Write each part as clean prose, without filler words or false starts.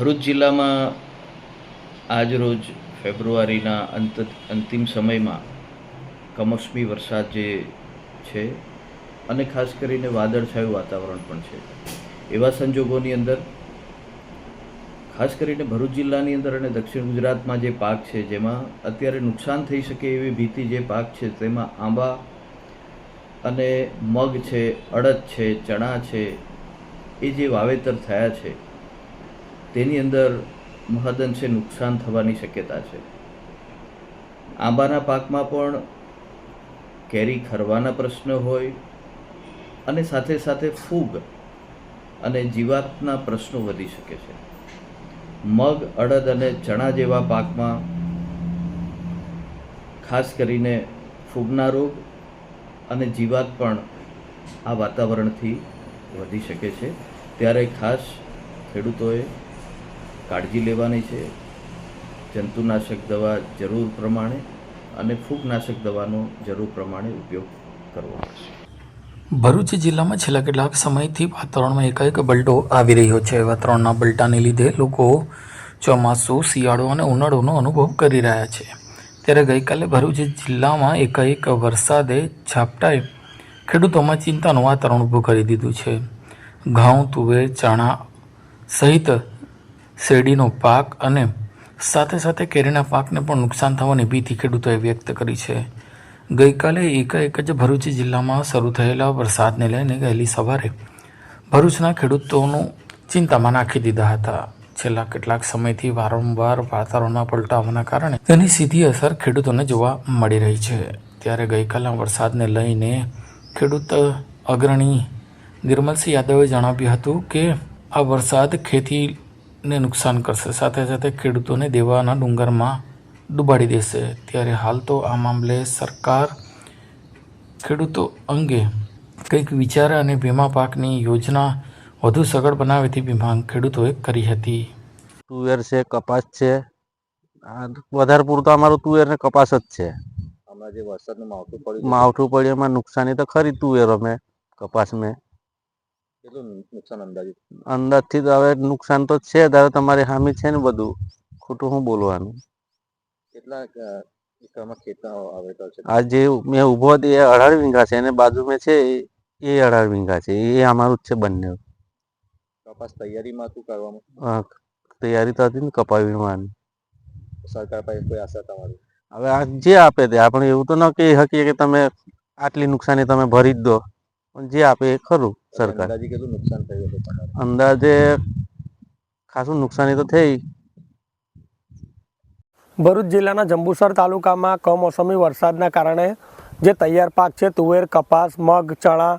ભરૂચ જિલ્લામાં આજરોજ ફેબ્રુઆરીના અંતિમ સમયમાં કમોસમી વરસાદ જે છે અને ખાસ કરીને વાદળછાયું વાતાવરણ પણ છે. એવા સંજોગોની અંદર ખાસ કરીને ભરૂચ જિલ્લાની અંદર અને દક્ષિણ ગુજરાતમાં જે પાક છે જેમાં અત્યારે નુકસાન થઈ શકે એવી ભીતિ જે પાક છે તેમાં આંબા અને મગ છે, અડદ છે, ચણા છે, એ જે વાવેતર થયા છે તેની અંદર મહદઅંશે નુકસાન થવાની શક્યતા છે. આંબાના પાકમાં પણ કેરી ખરવાના પ્રશ્ન હોય અને સાથે સાથે ફૂગ અને જીવાતના પ્રશ્નો વધી શકે છે. મગ, અડદ અને ચણા જેવા પાકમાં ખાસ કરીને ફૂગના રોગ અને જીવાત પણ આ વાતાવરણથી વધી શકે છે. ત્યારે ખાસ ખેડૂતોએ કાળજી લેવાની છે. જંતુનાશક દવા જરૂર પ્રમાણે અને ફૂગનાશક દવાનો જરૂર પ્રમાણે ઉપયોગ કરવો પડશે. ભરૂચ જિલ્લામાં છેલ્લા કેટલાક સમયથી વાતાવરણમાં એકાએક પલટો આવી રહ્યો છે. વાતાવરણના પલટાને લીધે લોકો ચોમાસું, શિયાળો અને ઉનાળોનો અનુભવ કરી રહ્યા છે. ત્યારે ગઈકાલે ભરૂચ જિલ્લામાં એકાએક વરસાદે ઝાપટાએ ખેડૂતોમાં ચિંતાનું વાતાવરણ ઊભું કરી દીધું છે. ઘઉં, તુવેર, ચણા સહિત શેરડીનો પાક અને સાથે સાથે કેરીના પાકને પણ નુકસાન થવાની ભીતિ ખેડૂતોએ વ્યક્ત કરી છે. ગઈકાલે એકાએક જ ભરૂચ જિલ્લામાં શરૂ થયેલા વરસાદને લઈને ગયેલી સવારે ભરૂચના ખેડૂતોનું ચિંતામાં નાખી દીધા હતા. છેલ્લા કેટલાક સમયથી વારંવાર વાતાવરણમાં પલટાવાના કારણે તેની સીધી અસર ખેડૂતોને જોવા મળી રહી છે. ત્યારે ગઈકાલના વરસાદને લઈને ખેડૂત અગ્રણી નિર્મલસિંહ યાદવે જણાવ્યું હતું કે આ વરસાદ ખેતીને નુકસાન કરશે, સાથે સાથે ખેડૂતોને દેવાના ડુંગરમાં ડૂબાડી દેશે. ત્યારે હાલ તો આ મામલે સરકાર ખેડૂતો અંગે કંઈક વિચારે અને વીમા પાકની યોજના વધુ સગડ બનાવે તેવી માંગ ખેડૂતોએ કરી હતી. તુવેર છે, કપાસ છે, વધારે પૂરતો અમારું તુવેર ને કપાસ જ છે. હમણાં જે વરસાદનું માવઠું પડ્યું એમાં નુકસાની તો ખરી તુવેર અમે કપાસ મેં. કેટલું નુકસાન અંદાજથી તો હવે નુકસાન તો છે, ધારો તમારી હામી છે ને બધું, ખોટું શું બોલવાનું. કેટલા આ જે મેં ઉભો હતો એ 18 વીઘા છે અને બાજુ મેં છે એ 18 વીઘા છે. એ અમારું જ છે બંને. કપાસ તૈયારીમાં શું કરવામાં તૈયારી તો હતી ને કપા વીણવાની. સરકાર પાસે કોઈ આશા તમારી? હવે આ જે આપે તે આપણે એવું તો ન કહી શકીએ કે તમે આટલી નુકસાની તમે ભરી જ દો, પણ જે આપે એ ખરું. સરકાર અંદાજે કેટલું નુકસાન થયું હતું તમારે? અંદાજે ખાસું નુકસાની તો થઈ. ભરૂચ જિલ્લાના જંબુસર તાલુકામાં કમોસમી વરસાદના કારણે જે તૈયાર પાક છે તુવેર, કપાસ, મગ, ચણા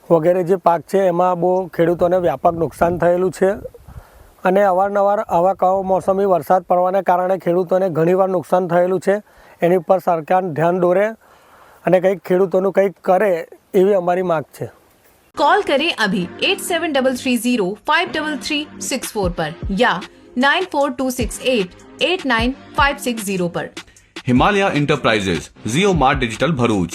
વગેરે જે પાક છે એમાં બહુ ખેડૂતોને વ્યાપક નુકસાન થયેલું છે. અને અવારનવાર આવા કમોસમી વરસાદ પડવાને કારણે ખેડૂતોને ઘણીવાર નુકસાન થયેલું છે. એની પર સરકાર ધ્યાન દોરે અને કંઈક ખેડૂતોનું કંઈક કરે એવી અમારી માગ છે. कॉल करें अभी 8733053364 पर या 9426889560 पर. हिमालय इंटरप्राइजेज, जियो मार्ट डिजिटल भरूच,